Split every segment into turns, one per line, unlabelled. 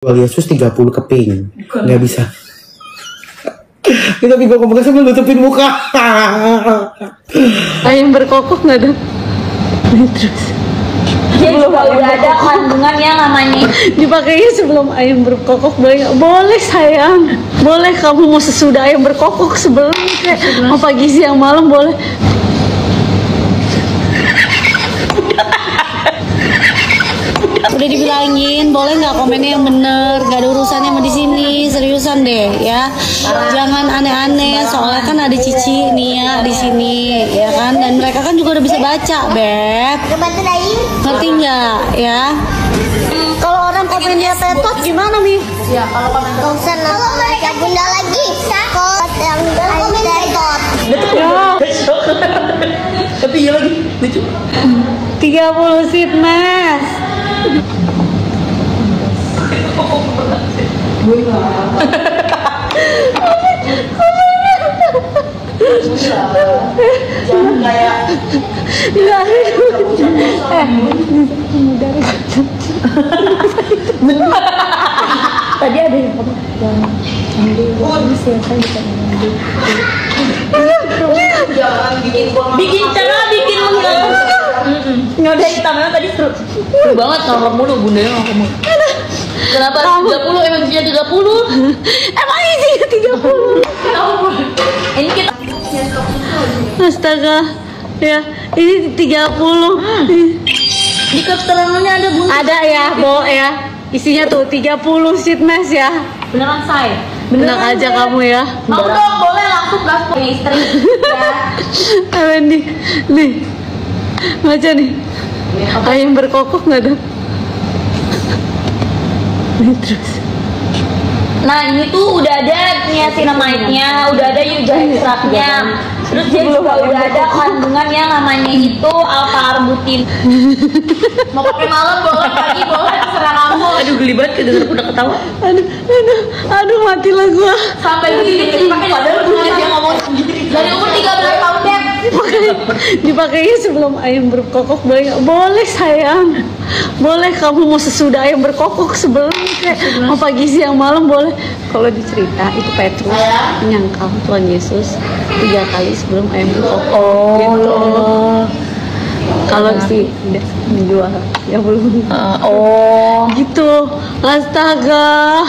Jual Yesus 30 keping. Nggak bisa. Kita bingung ngomong sambil nutupin muka.
Ayam berkokok nggak ada. Terus.
Jadi udah ada kandungan yang namanya
Dipakainya sebelum ayam berkokok boleh nggak? Boleh sayang. Boleh kamu mau sesudah ayam berkokok sebelum kayak mau pagi siang malam boleh. Udah dibilangin boleh nggak komennya yang bener, gak ada urusannya sama di sini, seriusan deh ya, jangan aneh-aneh soalnya kan ada Cici Nia di sini ya kan, dan mereka kan juga udah bisa baca beb, ngerti nggak ya? Kalau orang komennya tetot gimana nih?
ya kalau komen
Gak usah nonton mereka bunda lagi. Kalau yang tetot.
Ya,
Tapi iya lagi lucu.
30 seat mas.
jangan kayak
Tadi ada yang ngomong jangan ambil siapa bisa ambil.
jangan bikin bikin mengganggu.
Nggak ada hitamnya tadi seru
banget ngomong mulu bundanya ngomong mulu. Kenapa 30 emang isinya 30?
Emang isinya 30.
Ini kita
Astaga ya ini 30.
di keterangannya ada bun.
Ada ya Bo ya, isinya tuh 30 seat mas ya.
Beneran say.
Benar aja kamu ya.
Mau dong boleh langsung gaspol istri ya.
Apa nih? Nih. Baca nih. Ayam berkokok nggak ada. Nih terus.
Nah ini tuh udah ada niacinamide-nya, udah ada yuja ekstraknya. Terus dia juga udah ada kandungan yang namanya itu alpha-arbutin. Mau pakai malam boleh, pagi boleh, terserah kamu.
Aduh geli banget kedenger udah ketawa.
Aduh matilah gua.
Sampai begini pakai padahal dia ngomong dari umur 13 tahun deh.
Dipakainya sebelum ayam berkokok boleh nggak? Boleh sayang. Boleh kamu mau sesudah ayam berkokok sebelum kayak mau pagi siang malam boleh. Kalau dicerita itu Petrus menyangkal Tuhan Yesus 3 kali sebelum ayam berkokok.
Oh,
gitu. Kalau sih udah menjual ya belum.
Oh,
Gitu. Astaga.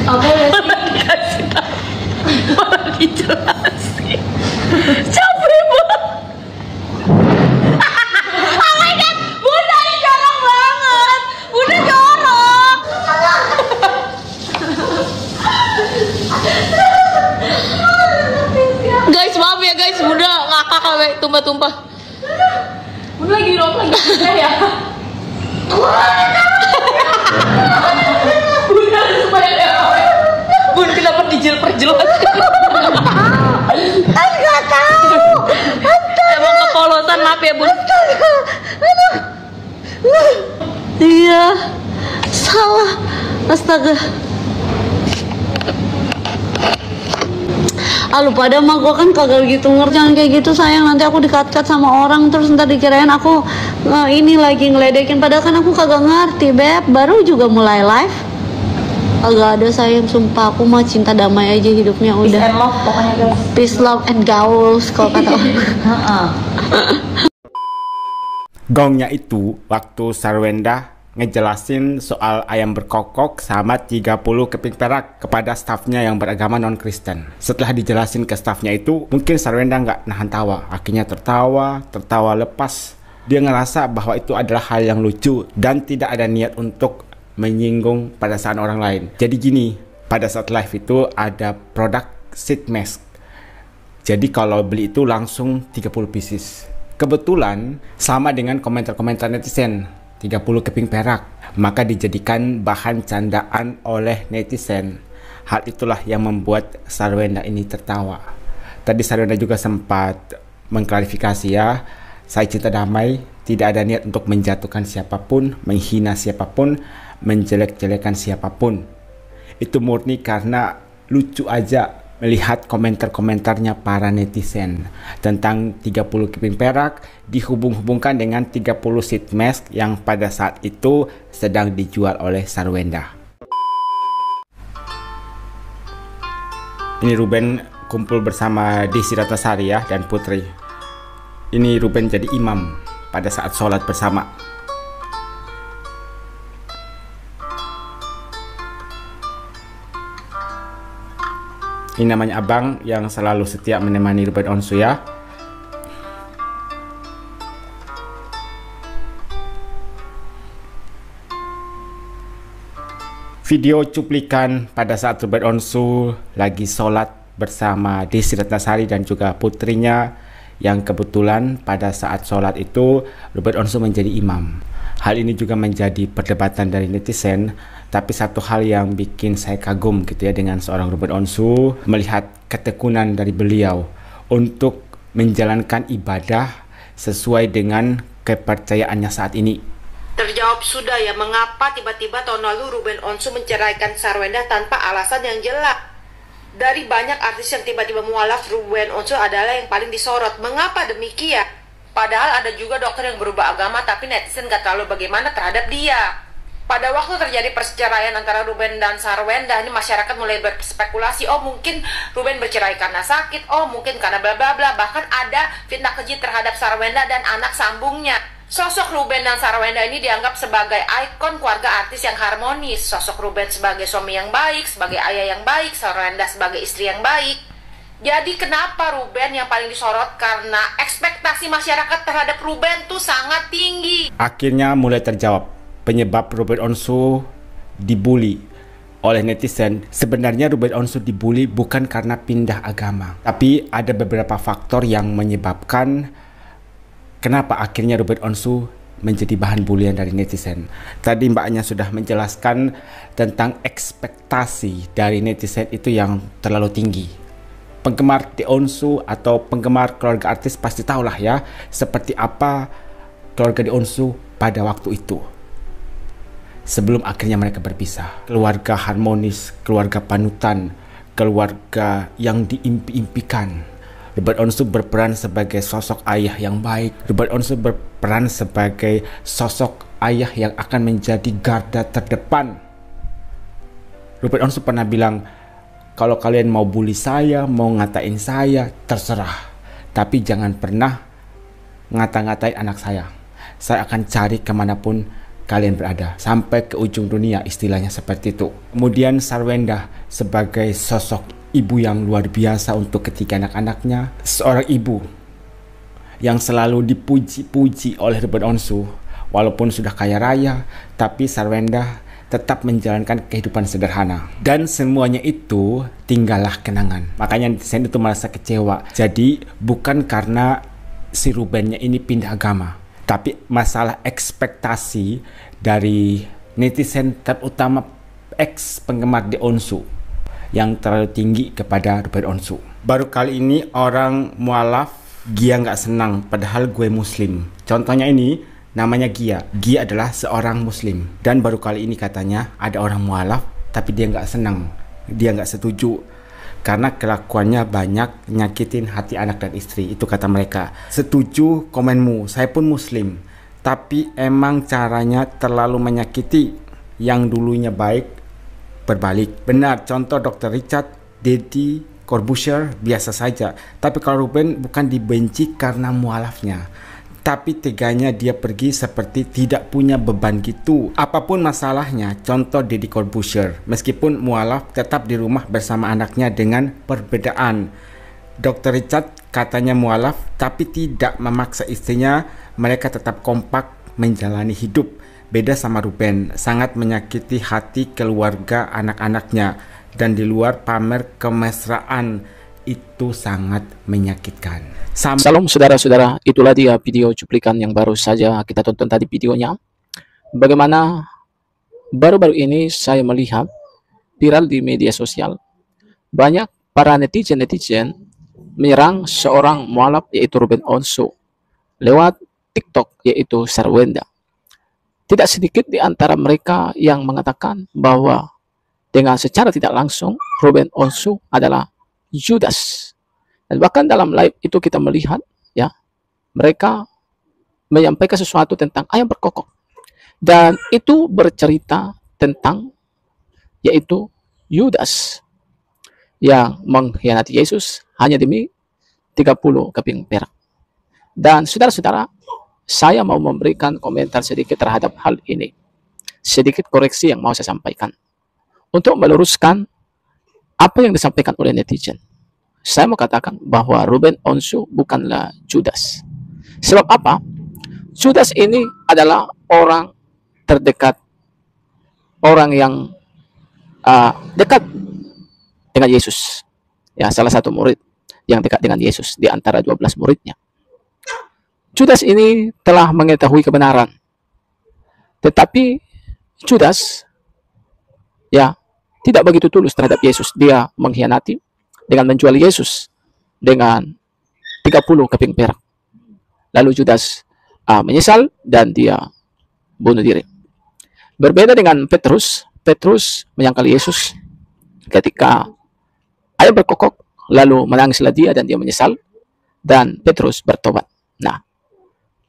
apa ya?
Dijelasin. Capek banget. Oh my god, Bunda ini jorok banget. Bunda jorok. Guys, maaf ya guys, Bunda ngakak sampai tumpah-tumpah.
Bunda lagi rock lagi juga ya. Bunda supaya dia
Bun kenapa perjelas?
Nggak tahu.
Emang kepolosan, maaf ya Bun.
Iya, salah. Astaga. Lu pada mah gue kan kagak gitu ngerti, jangan kayak gitu sayang, nanti aku dikat-kat sama orang terus ntar dikirain aku ini lagi ngeledekin, padahal kan aku kagak ngerti beb, baru juga mulai live. Agak ada sayang, sumpah aku mah cinta damai aja hidupnya udah.
and love pokoknya guys.
Peace, love, and gaul kalau kata orang.
Gongnya itu waktu Sarwenda ngejelasin soal ayam berkokok sama 30 keping perak kepada stafnya yang beragama non-Kristen. Setelah dijelasin ke stafnya itu, mungkin Sarwenda nggak nahan tawa. Akhirnya tertawa lepas. Dia ngerasa bahwa itu adalah hal yang lucu dan tidak ada niat untuk menyinggung perasaan orang lain. Jadi gini, pada saat live itu ada produk sheet mask. Jadi kalau beli itu langsung 30 pieces. Kebetulan sama dengan komentar-komentar netizen, 30 keping perak, maka dijadikan bahan candaan oleh netizen. Hal itulah yang membuat Sarwenda ini tertawa. Tadi Sarwenda juga sempat mengklarifikasi ya, saya cinta damai, tidak ada niat untuk menjatuhkan siapapun, menghina siapapun, menjelek-jelekan siapapun. Itu murni karena lucu aja melihat komentar-komentarnya para netizen tentang 30 keping perak dihubung-hubungkan dengan 30 seat mask yang pada saat itu sedang dijual oleh Sarwenda. Ini Ruben kumpul bersama Desi Ratnasari ya dan Putri. Ini Ruben jadi imam pada saat sholat bersama. Ini namanya abang yang selalu setia menemani Ruben Onsu ya. Video cuplikan pada saat Ruben Onsu lagi sholat bersama Desi Ratnasari dan juga putrinya, yang kebetulan pada saat sholat itu Ruben Onsu menjadi imam. Hal ini juga menjadi perdebatan dari netizen, tapi satu hal yang bikin saya kagum gitu ya dengan seorang Ruben Onsu, melihat ketekunan dari beliau untuk menjalankan ibadah sesuai dengan kepercayaannya saat ini.
Terjawab sudah ya, mengapa tiba-tiba tahun lalu Ruben Onsu menceraikan Sarwenda tanpa alasan yang jelas. Dari banyak artis yang tiba-tiba mualaf, Ruben Onsu adalah yang paling disorot. Mengapa demikian? Padahal ada juga dokter yang berubah agama tapi netizen gak terlalu bagaimana terhadap dia. Pada waktu terjadi perceraian antara Ruben dan Sarwenda, ini masyarakat mulai berspekulasi, oh mungkin Ruben bercerai karena sakit, oh mungkin karena bla bla bla. Bahkan ada fitnah keji terhadap Sarwenda dan anak sambungnya. Sosok Ruben dan Sarwenda ini dianggap sebagai ikon keluarga artis yang harmonis. Sosok Ruben sebagai suami yang baik, sebagai ayah yang baik, Sarwenda sebagai istri yang baik. Jadi kenapa Ruben yang paling disorot? Karena ekspektasi masyarakat terhadap Ruben tuh sangat tinggi.
Akhirnya mulai terjawab penyebab Ruben Onsu dibully oleh netizen. Sebenarnya Ruben Onsu dibully bukan karena pindah agama, tapi ada beberapa faktor yang menyebabkan kenapa akhirnya Ruben Onsu menjadi bahan bulian dari netizen. Tadi mbaknya sudah menjelaskan tentang ekspektasi dari netizen itu yang terlalu tinggi. Penggemar The Onsu atau penggemar keluarga artis pasti tahulah ya seperti apa keluarga The Onsu pada waktu itu. Sebelum akhirnya mereka berpisah. Keluarga harmonis, keluarga panutan, keluarga yang diimpi-impikan. Ruben Onsu berperan sebagai sosok ayah yang baik. Ruben Onsu berperan sebagai sosok ayah yang akan menjadi garda terdepan. Ruben Onsu pernah bilang, kalau kalian mau bully saya, mau ngatain saya, terserah. Tapi jangan pernah ngata-ngatain anak saya. Saya akan cari kemanapun kalian berada. Sampai ke ujung dunia, istilahnya seperti itu. Kemudian Sarwenda sebagai sosok ibu yang luar biasa untuk ketiga anak-anaknya. Seorang ibu yang selalu dipuji-puji oleh Ruben Onsu. Walaupun sudah kaya raya, tapi Sarwenda tetap menjalankan kehidupan sederhana. Dan semuanya itu tinggallah kenangan. Makanya netizen itu merasa kecewa. Jadi bukan karena si Rubennya ini pindah agama, tapi masalah ekspektasi dari netizen, terutama ex penggemar The Onsu yang terlalu tinggi kepada Ruben Onsu. Baru kali ini orang mualaf, Gia nggak senang padahal gue muslim. Contohnya ini namanya Gia. Gia adalah seorang muslim dan baru kali ini katanya ada orang mualaf tapi dia nggak senang, dia nggak setuju karena kelakuannya banyak nyakitin hati anak dan istri. Itu kata mereka. Setuju komenmu, saya pun muslim, tapi emang caranya terlalu menyakiti. Yang dulunya baik berbalik. Benar, contoh Dr. Richard, Deddy Corbuzier biasa saja. Tapi kalau Ruben bukan dibenci karena mualafnya, tapi teganya dia pergi seperti tidak punya beban gitu. Apapun masalahnya, contoh Deddy Corbuzier, meskipun mualaf tetap di rumah bersama anaknya dengan perbedaan. Dr. Richard katanya mualaf tapi tidak memaksa istrinya, mereka tetap kompak menjalani hidup. Beda sama Ruben, sangat menyakiti hati keluarga anak-anaknya dan di luar pamer kemesraan. Itu sangat menyakitkan.
Salam saudara-saudara, itulah dia video cuplikan yang baru saja kita tonton tadi videonya. Bagaimana baru-baru ini saya melihat viral di media sosial, banyak para netizen menyerang seorang mualaf yaitu Ruben Onsu lewat TikTok yaitu Sarwenda. Tidak sedikit di antara mereka yang mengatakan bahwa dengan secara tidak langsung Ruben Onsu adalah Judas. Dan bahkan dalam live itu kita melihat ya, mereka menyampaikan sesuatu tentang ayam berkokok. Dan itu bercerita tentang yaitu Yudas yang mengkhianati Yesus hanya demi 30 keping perak. Dan saudara-saudara, saya mau memberikan komentar sedikit terhadap hal ini. Sedikit koreksi yang mau saya sampaikan. Untuk meluruskan apa yang disampaikan oleh netizen. Saya mau katakan bahwa Ruben Onsu bukanlah Judas. Sebab apa? Judas ini adalah orang terdekat, orang yang dekat dengan Yesus. Ya, salah satu murid yang dekat dengan Yesus di antara 12 muridnya. Judas ini telah mengetahui kebenaran. Tetapi Judas ya tidak begitu tulus terhadap Yesus. Dia mengkhianati dengan menjual Yesus dengan 30 keping perak. Lalu Judas menyesal dan dia bunuh diri. Berbeda dengan Petrus. Petrus menyangkal Yesus ketika ayam berkokok, lalu menangislah dia dan dia menyesal, dan Petrus bertobat. Nah,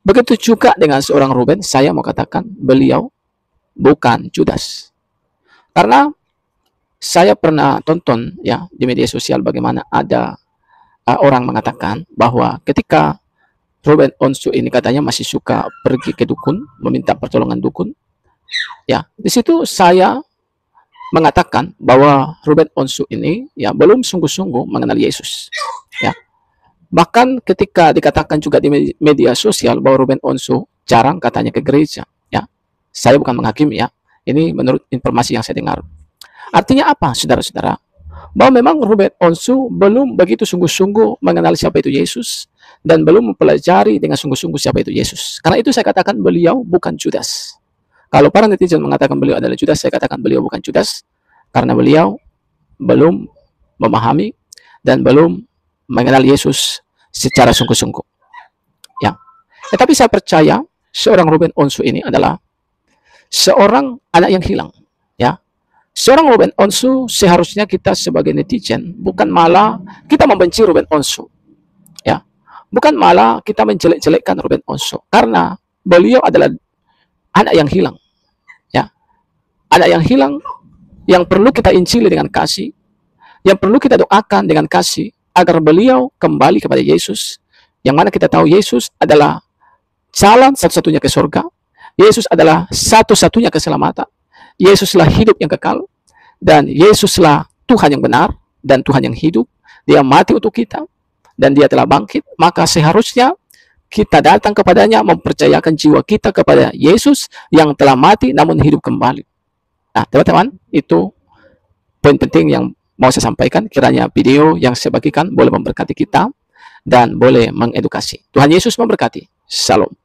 begitu juga dengan seorang Ruben, saya mau katakan beliau bukan Judas. Karena saya pernah tonton ya di media sosial bagaimana ada orang mengatakan bahwa ketika Ruben Onsu ini katanya masih suka pergi ke dukun, meminta pertolongan dukun. Ya, di situ saya mengatakan bahwa Ruben Onsu ini ya belum sungguh-sungguh mengenal Yesus. Ya. Bahkan ketika dikatakan juga di media sosial bahwa Ruben Onsu jarang katanya ke gereja. Ya, saya bukan menghakimi ya. Ini menurut informasi yang saya dengar. Artinya apa, saudara-saudara? Bahwa memang Ruben Onsu belum begitu sungguh-sungguh mengenal siapa itu Yesus dan belum mempelajari dengan sungguh-sungguh siapa itu Yesus. Karena itu saya katakan beliau bukan Judas. Kalau para netizen mengatakan beliau adalah Judas, saya katakan beliau bukan Judas karena beliau belum memahami dan belum mengenal Yesus secara sungguh-sungguh. Ya. Tetapi saya percaya seorang Ruben Onsu ini adalah seorang anak yang hilang. Ya. Seorang Ruben Onsu seharusnya kita sebagai netizen bukan malah kita membenci Ruben Onsu. Ya. Bukan malah kita menjelek-jelekkan Ruben Onsu karena beliau adalah anak yang hilang, ya, anak yang hilang yang perlu kita injili dengan kasih, yang perlu kita doakan dengan kasih agar beliau kembali kepada Yesus, yang mana kita tahu Yesus adalah jalan satu-satunya ke surga, Yesus adalah satu-satunya keselamatan, Yesuslah hidup yang kekal, dan Yesuslah Tuhan yang benar dan Tuhan yang hidup. Dia mati untuk kita dan dia telah bangkit, maka seharusnya kita datang kepadanya, mempercayakan jiwa kita kepada Yesus yang telah mati namun hidup kembali. Nah, teman-teman, itu poin penting yang mau saya sampaikan. Kiranya video yang saya bagikan boleh memberkati kita dan boleh mengedukasi. Tuhan Yesus memberkati. Shalom.